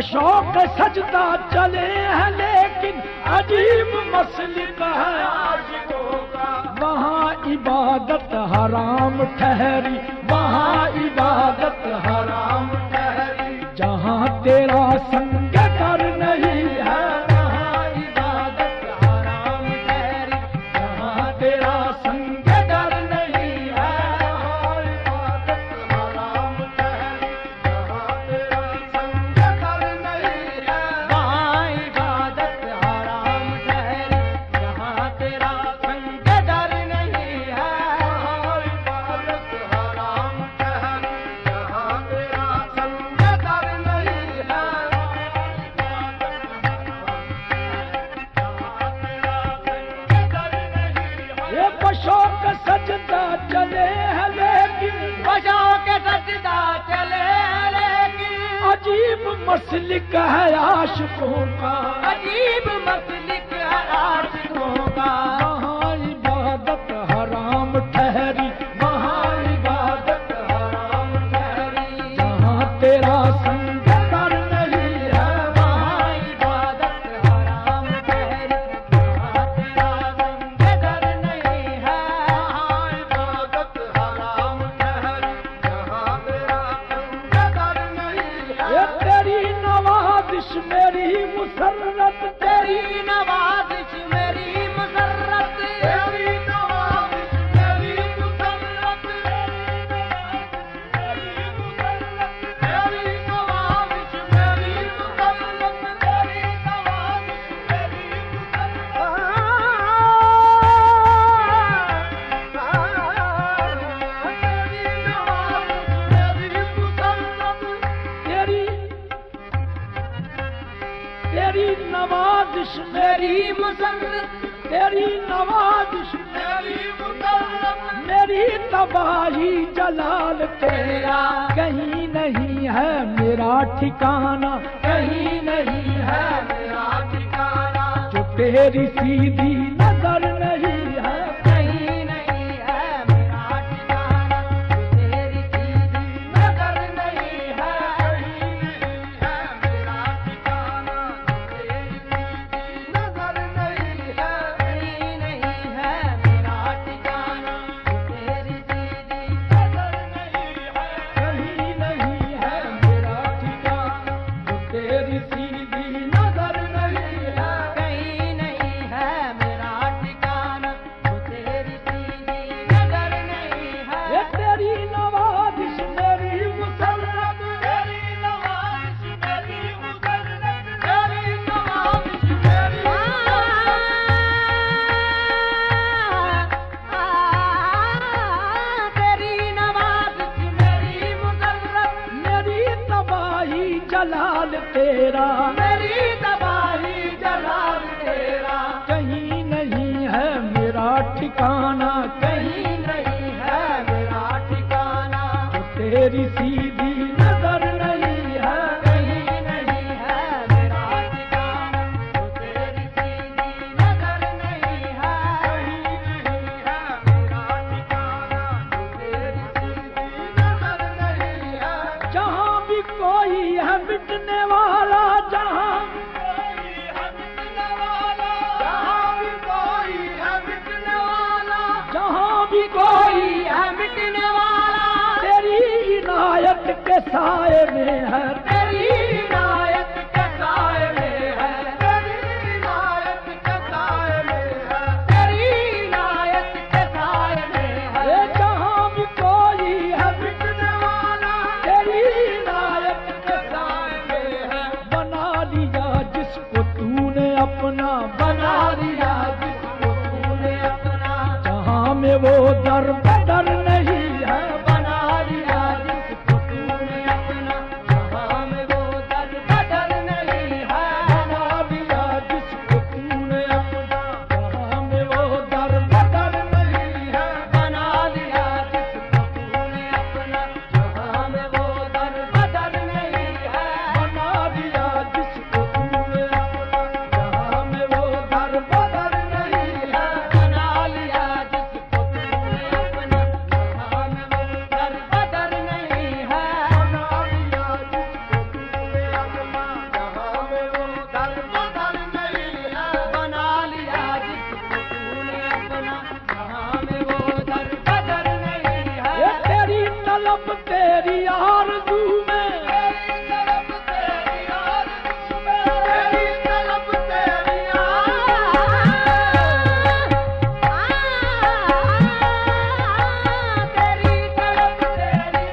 बशौक सजदा चले हैं लेकिन अजीब मसलिक है आशिकों का। वहाँ इबादत हराम ठहरी, वहाँ इबादत हराम ठहरी। जहाँ तेरा संग कर नहीं है वहाँ इबादत हराम ठहरी। जहाँ तेरा संग कर नहीं है वहाँ इबादत हराम ठहरी। जहाँ तेरा संग कर नहीं है वहाँ इबादत हराम ठहरी। जहाँ तेरा संग कर नहीं है वहाँ इबादत हराम ठहरी। जहाँ तेरा संग कर नहीं है ये बशौक सजदा चले हैं लेकिन बशौक सजदा चले लेकिन अजीब मसलिक है आशिकों का। अजीब मसलिक है आशिकों का। वहाँ इबादत हराम ठहरी, वहाँ इबादत हराम ठहरी। जहाँ तेरा संग कर नहीं है वहाँ इबादत हराम ठहरी। जहाँ तेरा संग कर नहीं है वहाँ इबादत हराम ठहरी। जहाँ तेरा संग कर नहीं है ये तेरी नवाजिश मेरी मुसर्रत तेरी नवाजिश मेरी मुसर्रत। तेरी नवाजिश मेरी मुसर्रत। तेरी नवाजिश मेरी मुसर्रत। तेरी नवाजिश मेरी तेरी नवाजिश मेरी मुसर्रत। तेरी नवाजिश मेरी मुसर्रत। मेरी तबाही जलाल तेरा कहीं नहीं है मेरा ठिकाना। कहीं नहीं है मेरा ठिकाना। जो तेरी सीधी नजर नहीं है कहीं नहीं है मेरा ठिकाना। तेरी सीधी नजर नहीं है कहीं नहीं है मेरा ठिकाना। तेरी सीधी नजर नहीं है कहीं नहीं है मेरा ठिकाना। तेरी सीधी नजर नहीं है कहीं नहीं है मेरा ठिकाना। तेरी सीधी नजर नहीं है कहीं नहीं है मेरा ठिकाना। तेरी सीधी नजर नहीं है ये तेरी नवाजिश मेरी मुसर्रत। तेरी नवाजिश मेरी मुसर्रत। तेरी नवाजिश मेरी तेरी नवाजिश मेरी मुसर्रत। मेरी तबाही जलाल तेरा मेरी तबाही जलाल तेरा कहीं नहीं है मेरा ठिकाना। कहीं नहीं है मेरा ठिकाना। जो तेरी सीधी नजर नहीं है कहीं नहीं है मेरा ठिकाना। तेरी सीधी नजर नहीं है कहीं नहीं है मेरा ठिकाना। तेरी सीधी नजर नहीं है जहाँ भी कोई है मिटने वाला। जहाँ भी कोई है मिटने वाला। जहाँ भी कोई है मिटने वाला। जहाँ भी कोई है मिटने वाला तेरी इनायत के साए में है। तेरी इनायत के साए में है। तेरी इनायत के साए में है। तेरी इनायत के साए में है। ये जहाँ भी कोई है मिटने वाला तेरी इनायत के साए में है। बना लिया जिसको तूने अपना। बना लिया जिसको तूने अपना। जहाँ में वो दर बदर नहीं है। बना लिया जिसको तूने अपना। जहाँ में वो दर बदल नहीं है। बना लिया जिसको तूने अपना। जहाँ में वो दर बदर नहीं है। बना लिया जिसको तूने अपना। जहाँ में वो दर बदल नहीं है। बना लिया जिसको तूने अपना। जहाँ में वो दर बदर नहीं है। बना लिया जिसको तूने अपना। तड़प तेरी आरज़ू में, तेरी तड़प तेरी आरज़ू में, तेरी तड़प तेरी तेरी तड़प तेरी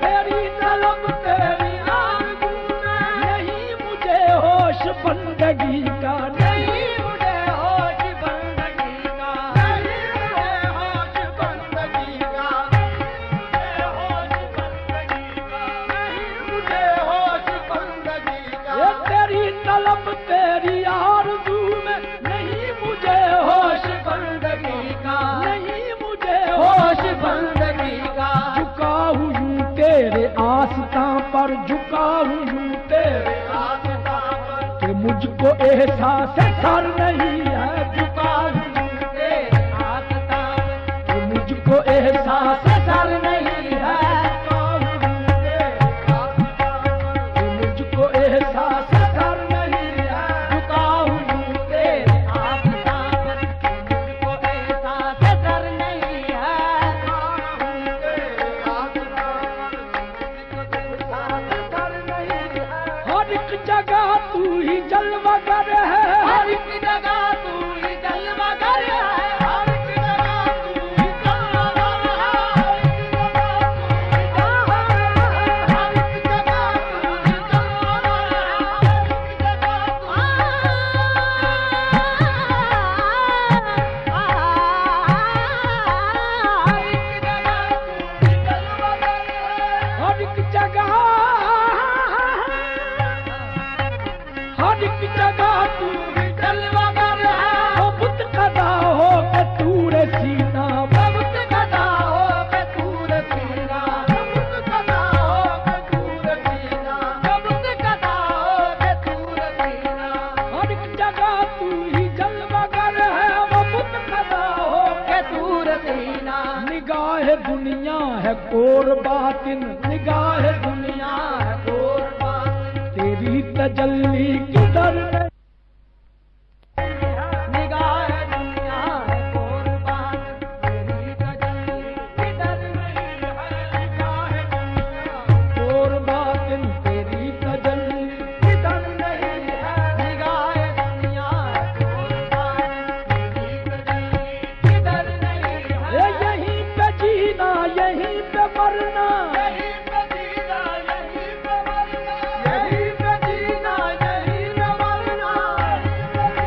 तेरी तड़प तेरी आरज़ू में, नहीं मुझे होश बंदगी का, नहीं मुझे होश बंदगी का, नहीं मुझे होश बंदगी का, मुझे होश बंदगी का, नहीं मुझे होश बंदगी का। ये तेरी तलब तेरी आरज़ू में, नहीं मुझे होश बंदगी का, नहीं मुझे होश बंदगी का। झुका हूँ तेरे आस्तां पर, झुका हूँ तेरे आस्तां पर कि मुझको एहसास सर नहीं है, झुका हूँ तेरे आस्तां पर कि मुझको एहसास सर नहीं है, कि मुझको एहसास सर नहीं है। झुका हूँ तेरे आस्तां पर, मुझको एहसास डर नहीं है। हर एक जगह तू ही जलवागर है, हर एक जगह तू ही जलवागर है, हर एक जगह तू ही जलवागर है, हर एक जगह तू ही जलवागर है, हर एक जगह तू ही हर एक जगह, हर एक जगह तू ही जलवागर है। ओ बुत कदा हो के तूर सीना, बहुत गदा हो के तूर सीना, बहुत गदा हो के तूर सीना, बहुत गदा हो के तूर सीना। हर एक जगह तू ही जलवागर है। वो बुत कदा हो के तूर सीना, निगाह दुनिया है कोर बातिन, निगाह दुनिया है कोर बातिन, तेरी तजल्ली किधर नहीं। निगाह दुनिया है कुर्बान, तेरी तजल्ली किधर नहीं है। निगाह दुनिया कोर बातिन तेरी तजल्ली किधर नहीं है। निगाह दुनिया है कुर्बान, तेरी तजल्ली किधर नहीं है। यहीं पे जीना यहीं पे मरना, यहीं पे जीना यहीं पे मरना, यहीं पे जीना यहीं पे मरना, यहीं पे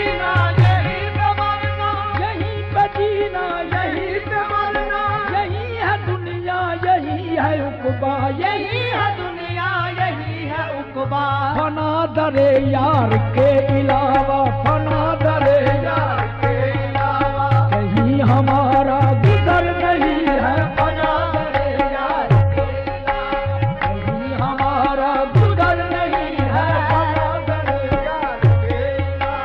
जीना यहीं पे मरना, यहीं पे जीना यहीं पे मरना, यही है दुनिया यही है उक़बा, यही है दुनिया यही है उक़बा। फना दरे यार के अलावा, फना दरे यार के अलावा कहीं हमारा गुजर नहीं है। फना दरे यार के अलावा कहीं हमारा गुजर नहीं है। फना दरे यार के अलावा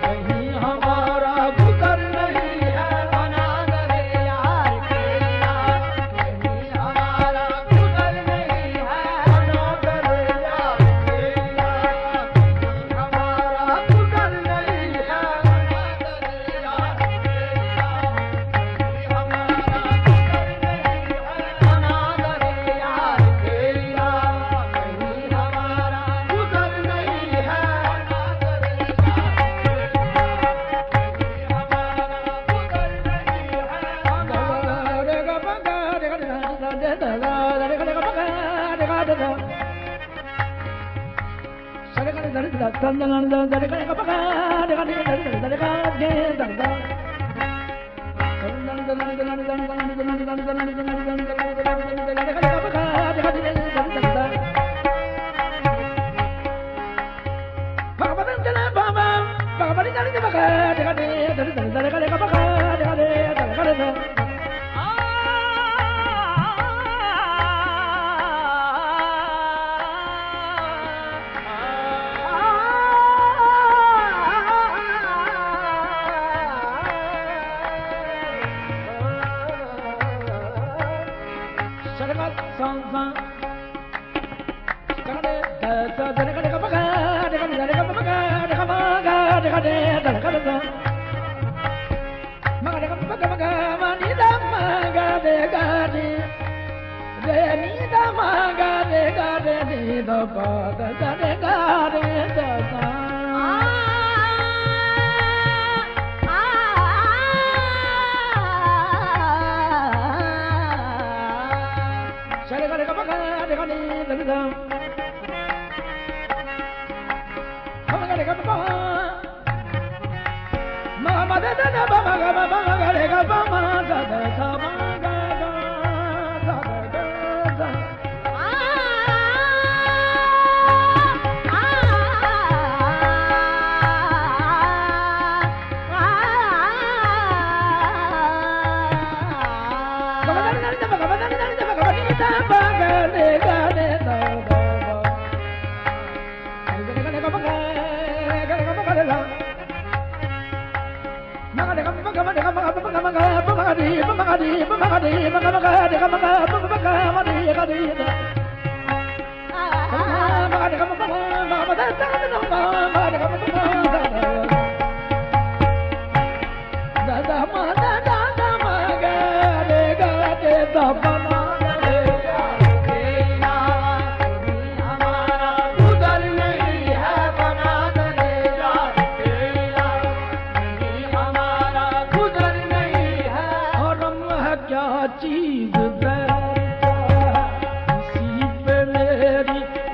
कहीं हमारा गुजर नहीं है। बना दरे यार के यार, कहीं हमारा गुजर नहीं है। फना दरे यार के अलावा कहीं हमारा गुजर नहीं है। बना दरे यार के यार, कहीं हमारा गुजर नहीं है। बना दरे यार के यार, कहीं हमारा गुजर नहीं है। चीज